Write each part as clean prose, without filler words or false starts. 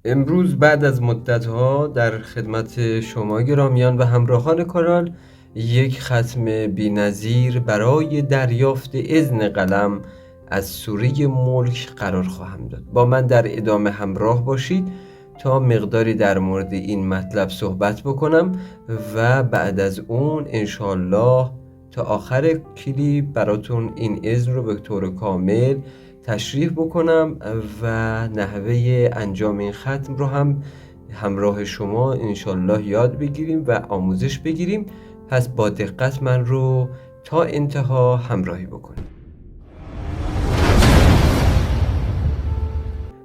امروز بعد از مدت‌ها در خدمت شما گرامیان و همراهان کانال یک ختم بی‌نظیر برای دریافت اذن قلم از سوره ملک قرار خواهم داد. با من در ادامه همراه باشید تا مقداری در مورد این مطلب صحبت بکنم و بعد از اون انشالله تا آخر کلیپ براتون این اذن رو به طور کامل تشریح بکنم و نحوه انجام این ختم رو هم همراه شما انشالله یاد بگیریم و آموزش بگیریم. پس با دقت من رو تا انتها همراهی بکنیم.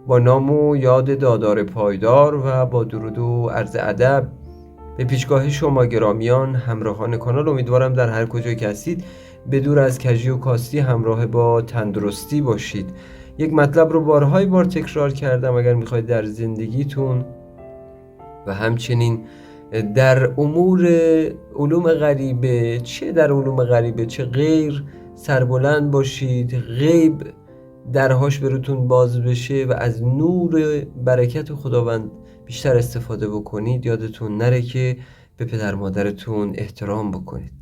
با نام و یاد دادار پایدار و با درود و عرض ادب به پیشگاه شما گرامیان همراهان کانال، امیدوارم در هر کجایی که هستید به دور از کژی و کاستی همراه با تندرستی باشید. یک مطلب رو بارهای بار تکرار کردم، اگر میخواید در زندگیتون و همچنین در امور علوم غریبه، چه در علوم غریبه چه غیر، سربلند باشید، غیب درهاش براتون باز بشه و از نور برکت خداوند بیشتر استفاده بکنید، یادتون نره که به پدر مادرتون احترام بکنید.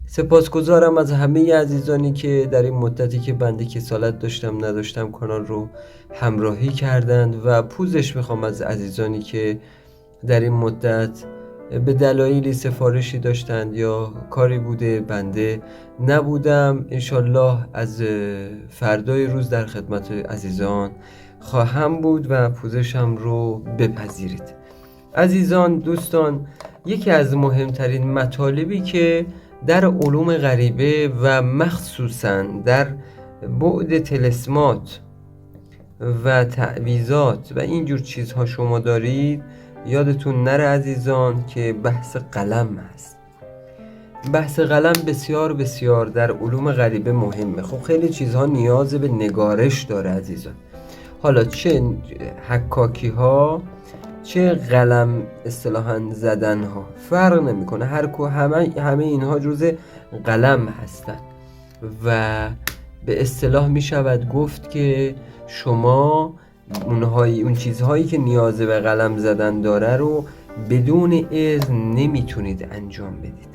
سپاسگزارم از همه عزیزانی که در این مدتی که بنده کسالت داشتم نداشتم کانال رو همراهی کردند و پوزش میخوام از عزیزانی که در این مدت به دلایلی سفارشی داشتند یا کاری بوده بنده نبودم. انشالله از فردای روز در خدمت عزیزان خواهم بود و پوزشم رو بپذیرید. عزیزان، دوستان، یکی از مهمترین مطالبی که در علوم غریبه و مخصوصاً در بعد طلسمات و تعویذات و اینجور چیزها شما دارید، یادتون نره عزیزان که بحث قلم هست. بحث قلم بسیار بسیار در علوم غریبه مهمه. خب خیلی چیزها نیاز به نگارش داره عزیزان، حالا چه حکاکی ها چه قلم اصطلاحاً زدن ها فرق نمیکنه، همه اینها جزء قلم هستن و به اصطلاح می شود گفت که شما اون چیزهایی که نیاز به قلم زدن داره رو بدون اذن نمیتونید انجام بدید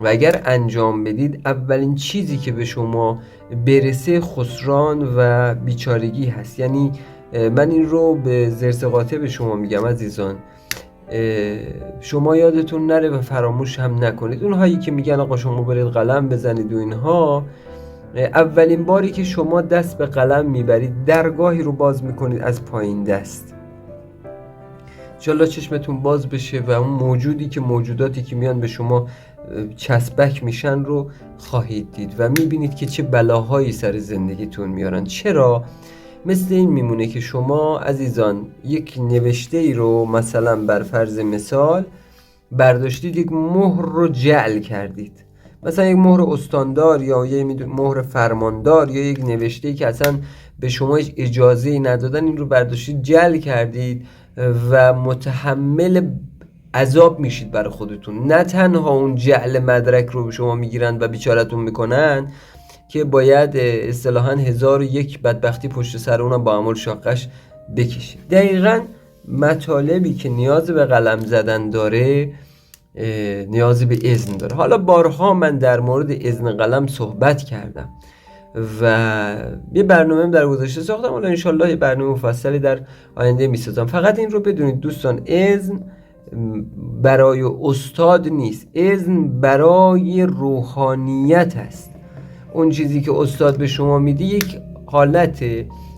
و اگر انجام بدید اولین چیزی که به شما برسه خسران و بیچارگی هست. یعنی من این رو به زرس قاطع به شما میگم عزیزان، شما یادتون نره و فراموش هم نکنید. اونهایی که میگن آقا شما برید قلم بزنید و اینها، اولین باری که شما دست به قلم میبرید درگاهی رو باز میکنید از پایین دست. انشالله چشمتون باز بشه و اون موجوداتی که میان به شما چسبک میشن رو خواهید دید و میبینید که چه بلاهایی سر زندگیتون میارن. چرا؟ مثل این میمونه که شما عزیزان یک نوشته ای رو مثلا بر فرض مثال برداشتید، یک مهر رو جعل کردید، مثلا یک مهر استاندار یا یک مهر فرماندار یا یک نوشته‌ای که اصلا به شما هیچ اجازه‌ای ندادن، این رو برداشتید جعل کردید و متحمل عذاب میشید برای خودتون. نه تنها اون جعل مدرک رو به شما میگیرن و بیچارتون میکنن که باید اصطلاحاً 1001 بدبختی پشت سر اونم با عمل شاقش بکشید. دقیقاً مطالبی که نیاز به قلم زدن داره نیاز به اذن داره. حالا بارها من در مورد اذن قلم صحبت کردم و یه برنامه در گذشته ساختم، حالا انشالله یه برنامه مفصلی در آینده میسازم. فقط این رو بدونید دوستان، اذن برای استاد نیست، اذن برای روحانیت است. اون چیزی که استاد به شما میده یک حالت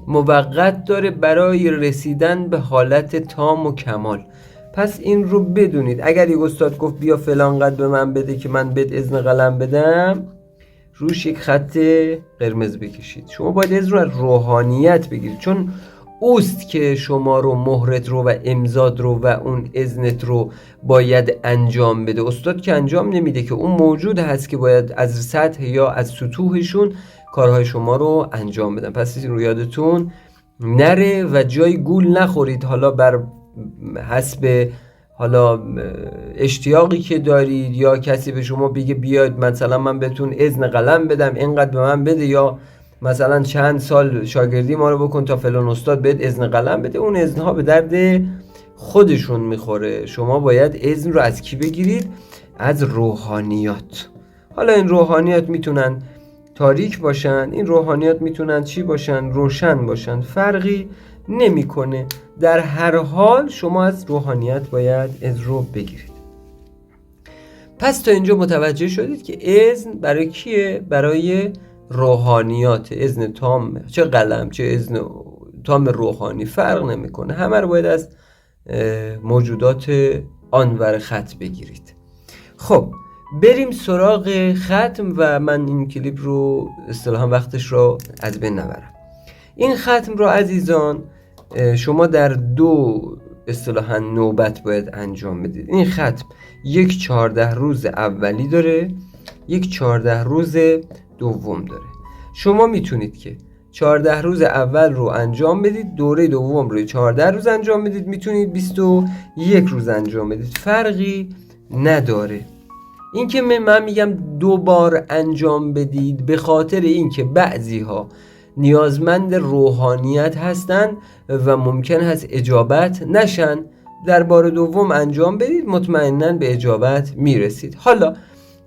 موقت داره برای رسیدن به حالت تام و کمال. پس این رو بدونید، اگر یک استاد گفت بیا فلان قد به من بده که من بهت اذن قلم بدم، روش یک خط قرمز بکشید. شما باید اذن رو از روحانیت بگیرید، چون اوست که شما رو مهرت رو و امضاد رو و اون اذنت رو باید انجام بده. استاد که انجام نمیده، که اون موجود هست که باید از سطح یا از سطوحشون کارهای شما رو انجام بدن. پس این رو یادتون نره و جای گول نخورید، حالا بر حسب حالا اشتیاقی که دارید یا کسی به شما بگه بیاید مثلا من بهتون اذن قلم بدم اینقدر به من بده، یا مثلا چند سال شاگردی ما رو بکن تا فلان استاد بهت اذن قلم بده، اون اذنها به درد خودشون میخوره. شما باید اذن رو از کی بگیرید؟ از روحانیات. حالا این روحانیات میتونن تاریک باشن، این روحانیات میتونن چی باشن؟ روشن باشن، فرقی نمیکنه. در هر حال شما از روحانیت باید اذن رو بگیرید. پس تا اینجا متوجه شدید که اذن برای کیه؟ برای روحانیات. اذن تام، چه قلم چه اذن تام روحانی فرق نمیکنه، همه رو باید از موجودات آنور خط بگیرید. خب بریم سراغ ختم و من این کلیپ رو اصطلاحاً وقتش رو از بین نبرم. این ختم رو عزیزان شما در 2 اصطلاحاً نوبت باید انجام بدید. این ختم یک 14 روز اولی داره، یک 14 روز دوم داره. شما میتونید که 14 روز اول رو انجام بدید، دوره دوم رو 14 روز انجام بدید، میتونید 21 روز انجام بدید، فرقی نداره. این که من میگم 2 بار انجام بدید به خاطر اینکه بعضی ها نیازمند روحانیت هستن و ممکن هست اجابت نشن. در بار دوم انجام بدید، مطمئناً به اجابت میرسید. حالا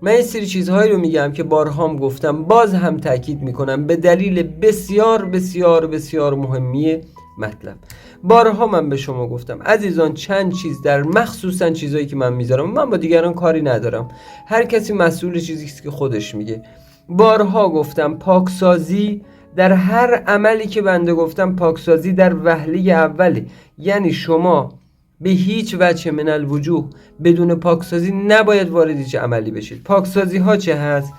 من این سری چیزهایی رو میگم که بارها گفتم، باز هم تاکید میکنم به دلیل بسیار بسیار بسیار مهمی مطلب. بارها من به شما گفتم عزیزان، چند چیز در مخصوصا چیزهایی که من میذارم، من با دیگران کاری ندارم، هر کسی مسئول چیزی است که خودش میگه. بارها گفتم پاکسازی در هر عملی که بنده گفتم، پاکسازی در وهله اوله. یعنی شما به هیچ وجه من الوجوه بدون پاکسازی نباید وارد هیچ عملی بشید. پاکسازی ها چه هست؟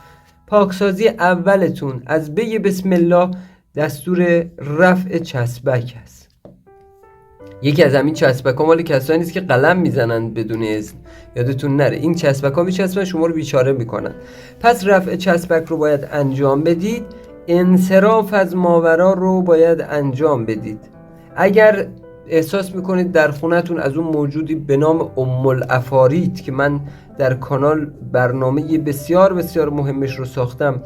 پاکسازی اولتون از بی بسم الله دستور رفع چسبک هست. یکی از همین چسبک ها مال کسانی است که قلم میزنن بدون اذن، یادتون نره این چسبک ها میچسبن شما رو بیچاره میکنن. پس رفع چسبک رو باید انجام بدید، انصراف از ماورا رو باید انجام بدید. اگر احساس میکنید در خونتون از اون موجودی به نام ام العفارید که من در کانال برنامه بسیار بسیار مهمش رو ساختم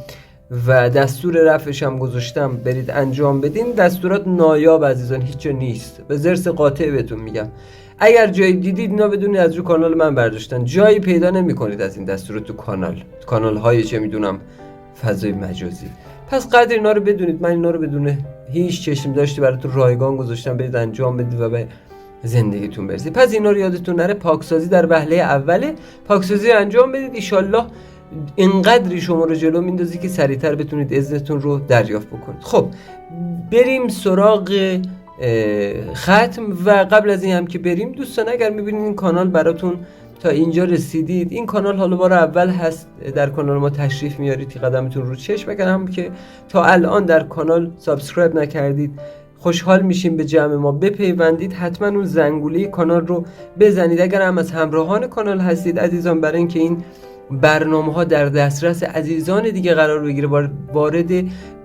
و دستور رفعش هم گذاشتم، برید انجام بدین. دستورات نایاب عزیزان، هیچ نیست، به ضرس قاطع بهتون میگم. اگر جایی دیدید اینا بدونید از رو کانال من برداشتن، جایی پیدا نمیکنید از این دستورات تو کانال های چه میدونم فضای مجازی. پس قدر اینا رو بدونید، من اینا رو بدونه هیچ چشم داشتی براتون رایگان گذاشتم، برید انجام بدید و به زندگیتون برسید. پس اینا رو یادتون نره، پاکسازی در وهله اوله، پاکسازی رو انجام بدید. ان اینقدری شما رو جلو میندازی که سریعتر بتونید اذنتون رو دریافت بکنید. خب بریم سراغ ختم. و قبل از این هم که بریم دوستان، اگر میبینید این کانال براتون تا اینجا رسیدید، این کانال حالا بار اول هست در کانال ما تشریف میارید که قدمتون رو چشم، اگر هم که تا الان در کانال سابسکرایب نکردید خوشحال میشیم به جمع ما بپیوندید، حتما اون زنگوله کانال رو بزنید. اگر هم از همراهان کانال هستید عزیزان، برای اینکه این برنامه ها در دسترس عزیزان دیگه قرار بگیره، وارد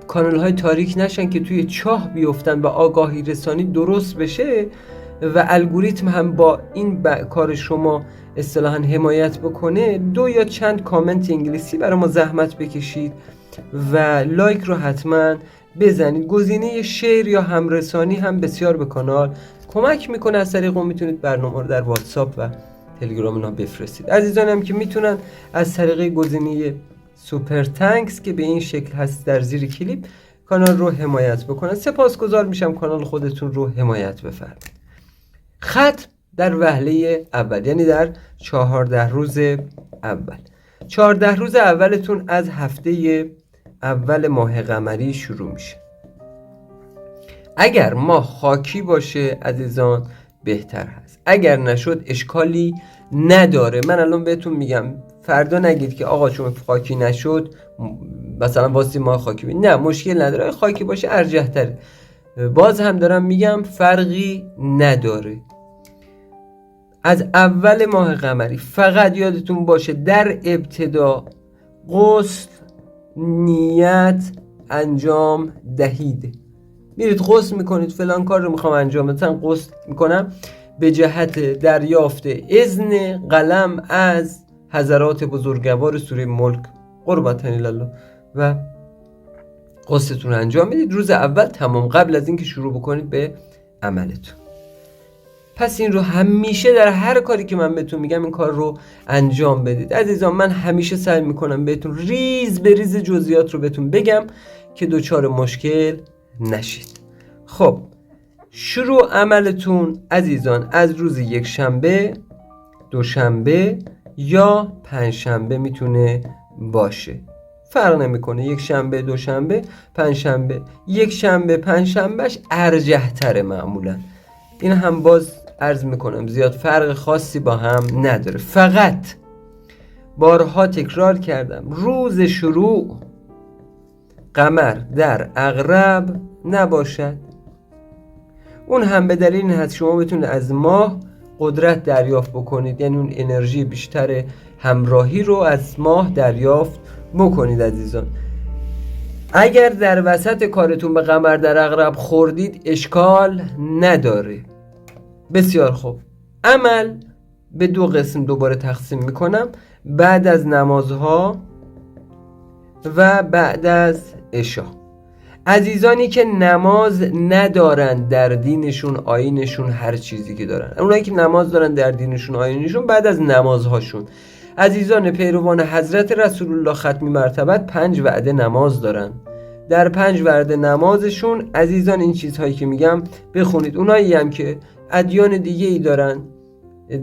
کانال های تاریک نشن که توی چاه بیفتن و آگاهی رسانی درست بشه و الگوریتم هم با این کار شما اصطلاحاً حمایت بکنه، 2 یا چند کامنت انگلیسی برای ما زحمت بکشید و لایک رو حتما بزنید. گزینه شیر یا همرسانی هم بسیار به کانال کمک میکنه. از طریق اون میتونید برنامه رو در واتساپ و تلگرام اینا بفرستید. عزیزان هم که میتونن از طریق گزینه سوپر تانکس که به این شکل هست در زیر کلیپ کانال رو حمایت بکنن. سپاسگزار میشم کانال خودتون رو حمایت بفرمایید. ختم در وهله اول، یعنی در 14 روز اول. 14 روز اولتون از هفته اول ماه قمری شروع میشه. اگر ماه خاکی باشه عزیزان بهتر هست، اگر نشد اشکالی نداره. من الان بهتون میگم فردا نگید که آقا چون خاکی نشد مثلا واسه ماه خاکی بید. نه، مشکل نداره، خاکی باشه ارجح تره. باز هم دارم میگم فرقی نداره. از اول ماه قمری فقط یادتون باشه در ابتدا غسل نیت انجام دهید. میرید غسل میکنید، فلان کار رو میخوام انجام بدم، مثلا غسل میکنم به جهت دریافت اذن قلم از حضرات بزرگوار سوره ملک قربتن الله و قصتون رو انجام بدید روز اول تمام، قبل از اینکه شروع بکنید به عملتون. پس این رو همیشه در هر کاری که من بهتون میگم این کار رو انجام بدید. عزیزان من همیشه سعی میکنم بهتون ریز به ریز جزئیات رو بهتون بگم که دچار مشکل نشید. خب شروع عملتون عزیزان از روز یک شنبه، دوشنبه یا پنجشنبه میتونه باشه، فرق نمیکنه. یک شنبه، دوشنبه، پنجشنبه. یک شنبه پنجشنبهش ارجح تره معمولا. این هم باز عرض میکنم زیاد فرق خاصی با هم نداره. فقط بارها تکرار کردم روز شروع قمر در عقرب نباشد. اون هم به دلیل این هست شما بتونید از ماه قدرت دریافت بکنید، یعنی اون انرژی بیشتر همراهی رو از ماه دریافت بکنید. عزیزان اگر در وسط کارتون به قمر در عقرب خوردید اشکال نداره. بسیار خوب، عمل به دو قسم دوباره تقسیم میکنم، بعد از نمازها و بعد از عشا. عزیزانی که نماز ندارن در دینشون، آیینشون، هر چیزی که دارن، اونایی که نماز دارن در دینشون، آیینشون، بعد از نمازهاشون، عزیزان پیروان حضرت رسول الله ختمی مرتبت 5 وعده نماز دارن. در 5 وعده نمازشون عزیزان این چیزهایی که میگم بخونید. اونایی هم که ادیان دیگه ای دارن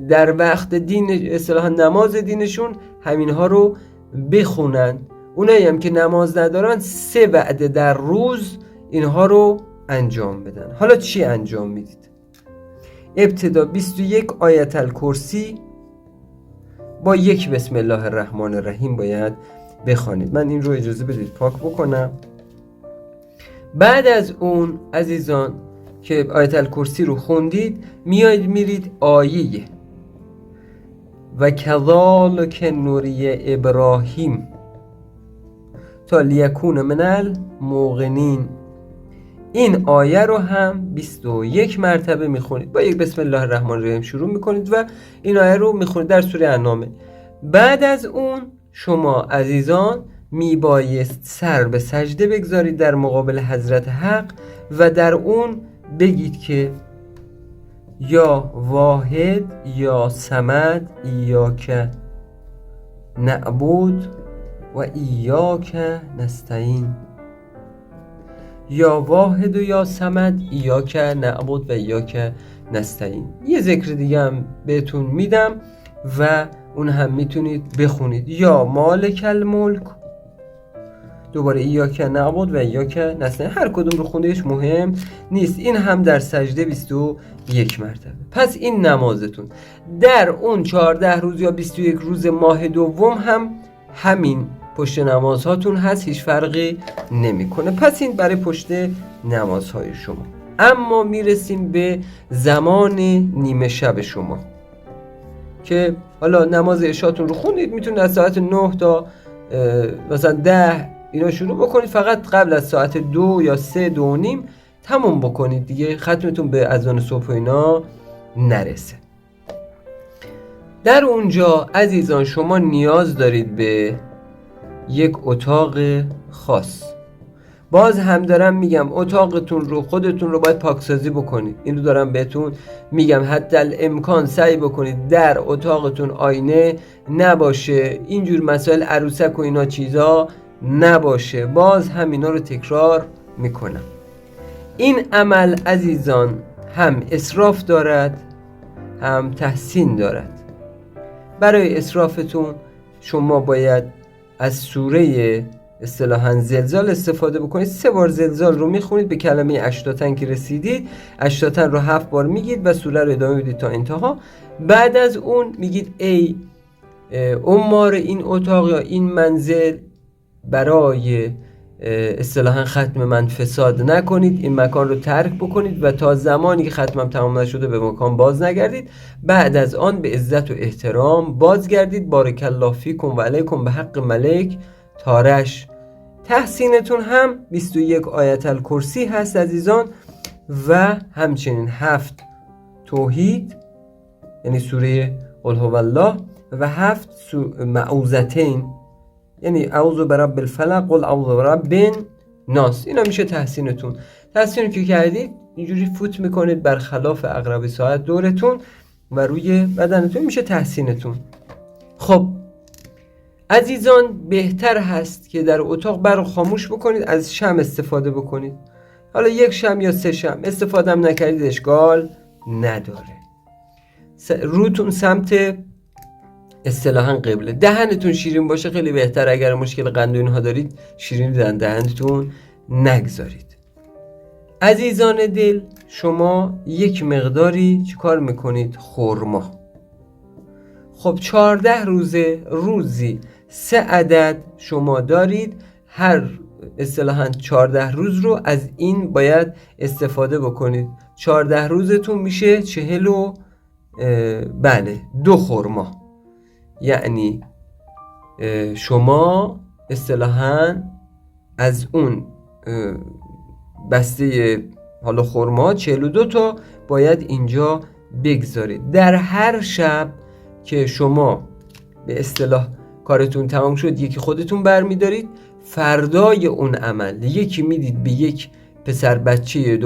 در وقت دین اصطلاحا نماز دینشون همینها رو بخونن. اونایی هم که نماز ندارن 3 وعده در روز اینها رو انجام بدن. حالا چی انجام میدید؟ ابتدا 21 آیت الکرسی با 1 بسم الله الرحمن الرحیم باید بخوانید. من این رو اجازه بدید پاک بکنم. بعد از اون عزیزان که آیت الکرسی رو خوندید میایید میرید آیه و کذالک نوری ابراهیم تا لیکون من الموقنین. این آیه رو هم 21 مرتبه میخونید. با 1 بسم الله الرحمن الرحیم شروع میکنید و این آیه رو میخونید در سوره النامه. بعد از اون شما عزیزان میبایست سر به سجده بگذارید در مقابل حضرت حق و در اون بگید که یا واحد یا صمد ایاک نعبد و ایاک نستعین. یا واحد و یا صمد ایاک نعبد و ایاک نستعین. یه ذکر دیگه هم بهتون میدم و اون هم میتونید بخونید. یا مالک الملک، دوباره ایاک نعبد و ایاک نستعین. هر کدوم رو خوندهش مهم نیست. این هم در سجده 21 مرتبه. پس این نمازتون در اون 14 روز یا 21 روز ماه دوم هم همین پشت نمازهاتون هست، هیچ فرقی نمیکنه. پس این برای پشت نمازهای شما. اما میرسیم به زمان نیمه شب شما که حالا نماز عشاتون رو خوندید، میتونید از ساعت 9 تا مثلا 10 اینا شروع بکنید. فقط قبل از ساعت 2 یا 3 2 نیم تموم بکنید دیگه، ختمتون به اذان صبح و اینا نرسه. در اونجا عزیزان شما نیاز دارید به یک اتاق خاص. باز هم دارم میگم اتاقتون رو، خودتون رو باید پاکسازی بکنید. این رو دارم بهتون میگم حتی الامکان سعی بکنید در اتاقتون آینه نباشه، اینجور مسائل عروسک و اینا چیزا نباشه. باز هم اینا رو تکرار میکنم. این عمل عزیزان هم اسراف دارد هم تحسین دارد. برای اسرافتون شما باید از سوره اصطلاحاً زلزال استفاده بکنید. 3 بار زلزال رو میخونید، به کلمه اشتاتن که رسیدید اشتاتن رو 7 بار میگید و سوره رو ادامه میدید تا انتها. بعد از اون میگید ای عمار این اتاق یا این منزل، برای اصطلاحاً ختم من فساد نکنید، این مکان رو ترک بکنید و تا زمانی که ختمم تمام نشده به مکان باز نگردید. بعد از آن به عزت و احترام بازگردید. بارک الله فیکم و علیکم به حق ملک تارش. تحسینتون هم 21 آیت الکرسی هست عزیزان و همچنین 7 توحید یعنی سوره قل هو الله و 7 معوذتین یعنی اعوذ برب الفلق قل اعوذ برب ناس. اینا میشه تحسینتون. تحسین که کردید اینجوری فوت میکنید برخلاف عقرب ساعت دورتون و روی بدنتون، میشه تحسینتون. خب عزیزان، بهتر هست که در اتاق برق خاموش بکنید، از شمع استفاده بکنید. حالا 1 شمع یا 3 شمع استفاده هم نکردید اشکال نداره. روتون سمت اصطلاحاً قبله. دهنتون شیرین باشه خیلی بهتر. اگر مشکل قند و اینها دارید شیرین دهنتون نگذارید. عزیزان دل، شما یک مقداری چیکار میکنید؟ خرما. خب 14 روزی 3 عدد شما دارید. هر اصطلاحاً 14 روز رو از این باید استفاده بکنید. 14 روزتون میشه 2 خرما. یعنی شما اصطلاحاً از اون بسته حالا خرما 42 تا باید اینجا بگذارید. در هر شب که شما به اصطلاح کارتون تمام شد، یکی خودتون برمیدارید، فردای اون عمل یکی میدید به یک پسر بچه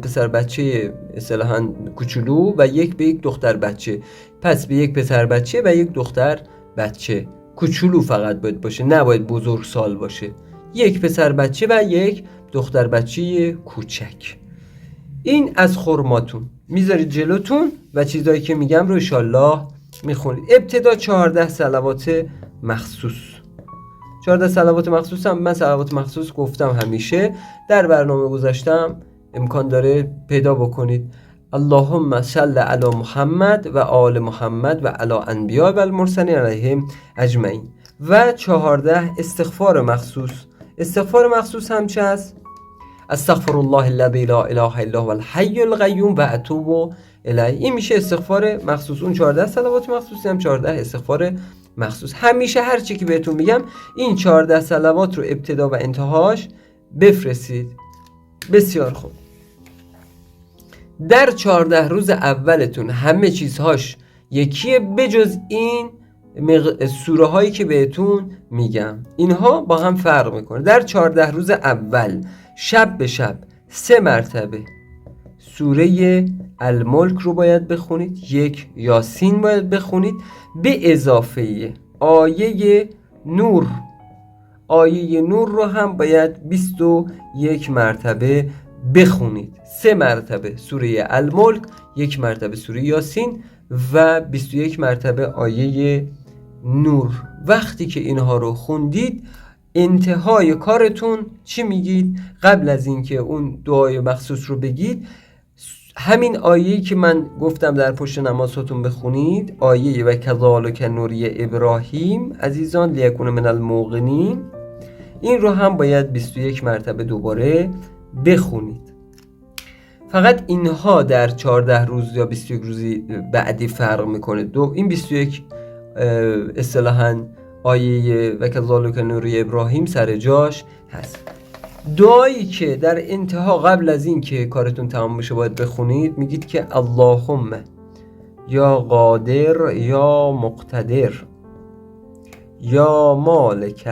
پسر بچه اصطلاحاً کوچولو و یک به یک دختر بچه. پس به یک پسر بچه و یک دختر بچه کوچولو فقط باید باشه، نباید بزرگ سال باشه. یک پسر بچه و یک دختر بچه کوچک. این از خرماتون میذارید جلوتون و چیزایی که میگم رو انشالله میخونید. ابتدا 14 صلوات مخصوص. 14 صلوات مخصوص هم من صلوات مخصوص گفتم همیشه، در برنامه گذاشتم، امکان داره پیدا بکنید. اللهم صل علی محمد و آل محمد و علی انبیاء و المرسلین علیهم اجمعین. و 14 استغفار مخصوص. استغفار مخصوص هم چه است؟ استغفر الله الذی لا اله الا هو الحی القیوم و اتوب الیه. این میشه استغفار مخصوص. اون 14 صلوات مخصوصی هم 14 استغفار مخصوص. همیشه هر چی که بهتون میگم این 14 صلوات رو ابتدا و انتهاش بفرستید. بسیار خوب. در 14 روز اولتون همه چیزهاش یکیه بجز این سوره هایی که بهتون میگم. اینها با هم فرق میکنه. در 14 روز اول شب به شب 3 مرتبه سوره الملک رو باید بخونید، 1 یاسین باید بخونید، به اضافه آیه نور. آیه نور رو هم باید 21 مرتبه بخونید. 3 مرتبه سوره الملک، 1 مرتبه سوره یاسین و 21 مرتبه آیه نور. وقتی که اینها رو خوندید انتهای کارتون چی میگید؟ قبل از اینکه اون دعای مخصوص رو بگید، همین آیه‌ای که من گفتم در پشت نمازتون بخونید، آیه و کذالک نوری ابراهیم عزیزان لیکون من الموقنین، این رو هم باید 21 مرتبه دوباره بخونید. فقط اینها در 14 روز یا 21 روزی بعدی فرق میکنه. این 21 اصطلاحاً آیه و کذالک نوری ابراهیم سر جاش هست. دعایی که در انتها قبل از این که کارتون تمام بشه باید بخونید، میگید که اللهم یا قادر یا مقتدر یا مالک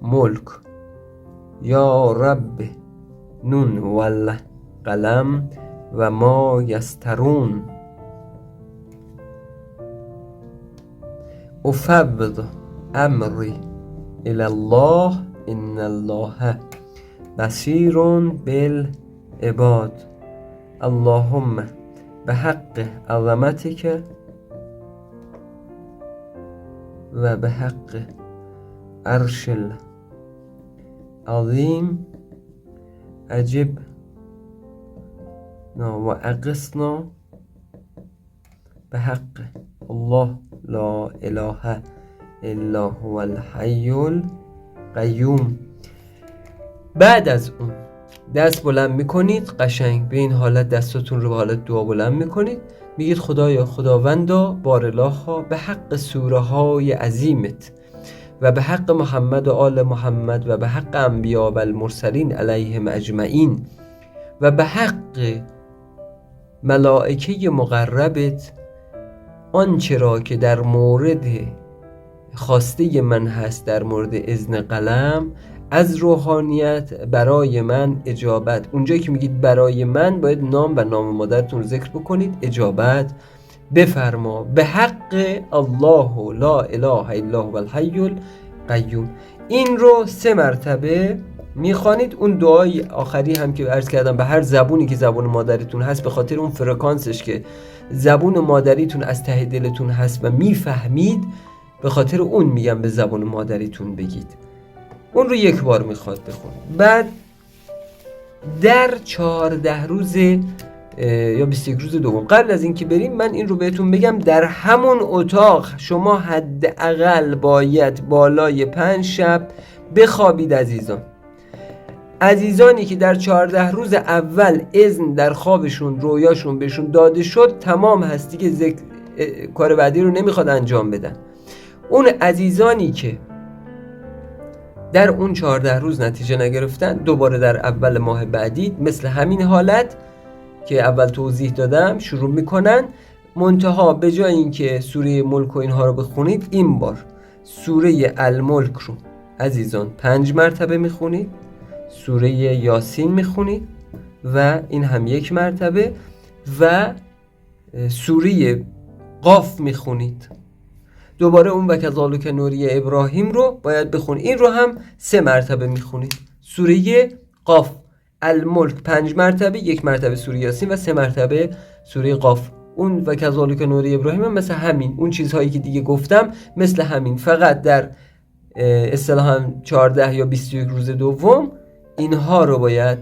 الملک یا رب نون والقلم و ما یسترون افوض امری الی الله ان الله بصیر بالعباد اللهم به حق عظمتک و به حق عرش العظیم اجب و اقصنا به حق الله لا اله الا هو الحی القیوم. بعد از اون دست بلند میکنید، قشنگ به این حالت دستاتون رو به حالت دعا بلند میکنید، میگید خدایا خداوندا بارالله به حق سوره های عظیمت و به حق محمد و آل محمد و به حق انبیا و المرسلین علیهم اجمعین و به حق ملائکه مقربت، آنچه را که در مورد خواسته من هست در مورد اذن قلم از روحانیت برای من اجابت. اونجایی که میگید برای من، باید نام و نام مادرتون رو ذکر بکنید. اجابت بفرما به حق الله لا اله الا هو الحی القیوم. این رو 3 مرتبه میخوانید. اون دعای آخری هم که عرض کردم به هر زبونی که زبون مادریتون هست، به خاطر اون فرکانسش که زبون مادریتون از ته دلتون هست و میفهمید، به خاطر اون میگم به زبون مادریتون بگید. اون رو 1 بار میخواد بخونید. بعد در 14 روز یا 21 روز دوم قبل از اینکه بریم، من این رو بهتون بگم، در همون اتاق شما حداقل باید بالای 5 شب بخوابید. عزیزانی که در 14 روز اول اذن در خوابشون رویاشون بهشون داده شد، تمام هستی که کار بعدی رو نمیخواد انجام بدن. اون عزیزانی که در اون 14 روز نتیجه نگرفتن، دوباره در اول ماه بعدی مثل همین حالت که اول توضیح دادم شروع میکنن. منتها به جای اینکه سوره ملک و اینها رو بخونید، این بار سوره الملک رو عزیزان 5 مرتبه میخونید، سوره یاسین میخونید و این هم 1 مرتبه، و سوره قاف میخونید. دوباره اون و کذالک نوری ابراهیم رو باید بخونید. این رو هم 3 مرتبه میخونید. سوره قاف، الملک 5 مرتبه، 1 مرتبه سوره یاسین و 3 مرتبه سوره قاف. اون و کذالک نوری ابراهیم هم مثل همین، اون چیزهایی که دیگه گفتم مثل همین، فقط در اصطلاحاً 14 یا 21 روز دوم اینها رو باید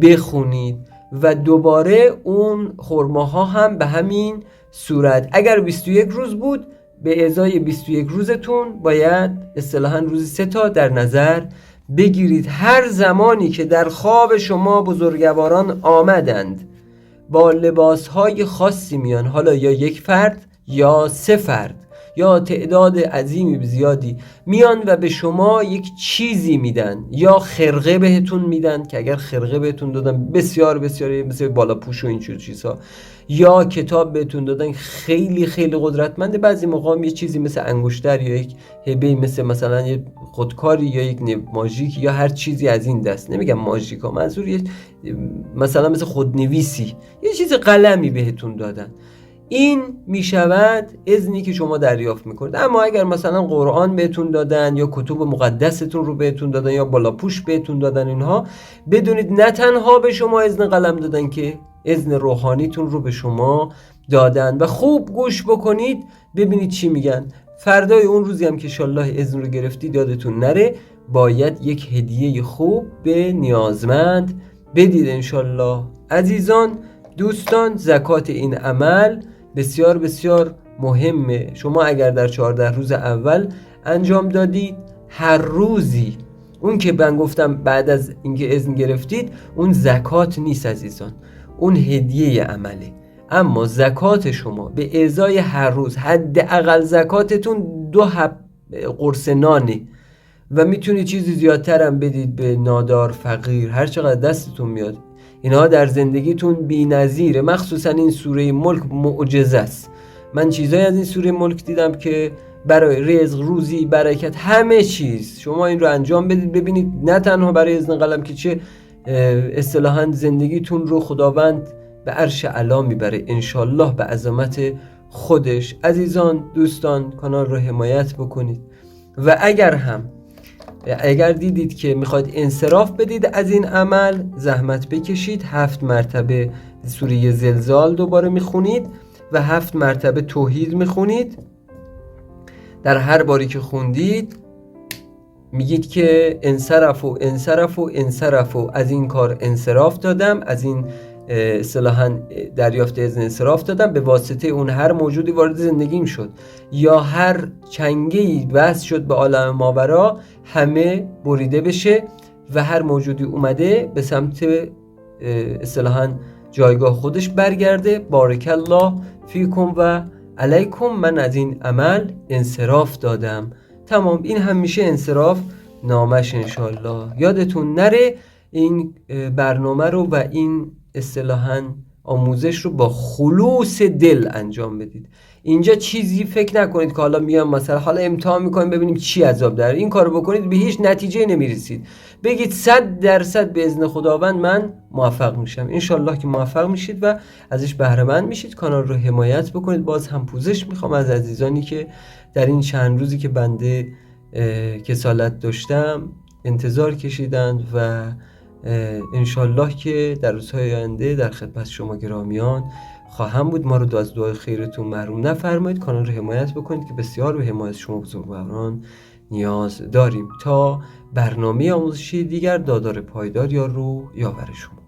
بخونید و دوباره اون خرماها هم به همین صورت. اگر 21 روز بود، به ازای 21 روزتون باید اصطلاحاً روزی 3 تا در نظر بگیرید. هر زمانی که در خواب شما بزرگواران آمدند با لباسهای خاصی میان، حالا یا 1 فرد یا 3 فرد یا تعداد عظیمی زیادی میان و به شما یک چیزی میدن، یا خرقه بهتون میدن که اگر خرقه بهتون دادن بسیار بسیار مثل بالا پوش و این چیزها، یا کتاب بهتون دادن خیلی خیلی قدرتمنده. بعضی موقع یه چیزی مثل انگشتر یا یک هبه مثلا یه خودکاری یا یک ماژیک یا هر چیزی از این دست، نمیگم ماژیکا، منظور یه مثلا مثل خودنویسی، یه چیز قلمی بهتون دادن. این میشود اذنی که شما دریافت میکنید. اما اگر مثلا قرآن بهتون دادن یا کتب مقدستون رو بهتون دادن یا بالاپوش بهتون دادن، اینها بدونید نه تنها به شما اذن قلم دادن، که اذن روحانیتون رو به شما دادن. و خوب گوش بکنید ببینید چی میگن. فردای اون روزی هم که انشالله اذن رو گرفتید، یادتون نره باید یک هدیه خوب به نیازمند بدید انشالله. عزیزان دوستان، زکات این عمل بسیار بسیار مهمه. شما اگر در 14 روز اول انجام دادید، هر روزی، اون که من گفتم بعد از اینکه اذن گرفتید، اون زکات نیست عزیزان، اون هدیه عمله. اما زکات شما به ازای هر روز، حداقل زکاتتون 2 قرص نانه و میتونید چیزی زیادتر هم بدید به نادار، فقیر، هر چقدر دستتون میاد. اینها در زندگیتون بی‌نظیره. مخصوصا این سوره ملک معجزه است. من چیزایی از این سوره ملک دیدم که برای رزق، روزی، برکت، همه چیز شما این رو انجام بدید، ببینید نه تنها برای اذن قلم که چه اصطلاحاً زندگیتون رو خداوند به عرش اعلی میبره انشالله به عظمت خودش. عزیزان دوستان، کانال رو حمایت بکنید و اگر دیدید که میخواید انصراف بدید از این عمل، زحمت بکشید. 7 مرتبه سوره زلزال دوباره میخونید و 7 مرتبه توحید میخونید. در هر باری که خوندید میگید که انصرفو از این کار انصراف دادم، از این اصطلاحاً دریافت اذن انصراف دادم، به واسطه اون هر موجودی وارد زندگیم شد یا هر چنگه‌ای وصل شد به عالم ماورا، همه بریده بشه و هر موجودی اومده به سمت اصطلاحاً جایگاه خودش برگرده. بارک الله فیکم و علیکم، من از این عمل انصراف دادم. تمام. این هم میشه انصراف نامش انشالله. یادتون نره این برنامه رو و این اصطلاحاً آموزش رو با خلوص دل انجام بدید. اینجا چیزی فکر نکنید که حالا میام مثلا حالا امتحان میکنیم ببینیم چی عذاب داره. این کارو بکنید به هیچ نتیجه نمیرسید. بگید 100% به اذن خداوند من موفق میشم. انشالله که موفق میشید و ازش بهره مند میشید. کانال رو حمایت بکنید. باز هم پوزش میخوام از عزیزانی که در این چند روزی که بنده کسالت داشتم انتظار کشیدند و انشالله که در روزهای آینده در خدمت شما گرامیان خواهم بود. ما رو از دعای خیرتون محروم نفرمایید. کانال رو حمایت بکنید که بسیار به حمایت شما بزرگواران نیاز داریم. تا برنامه آموزشی دیگر، دادار پایدار یار رو یاور شما.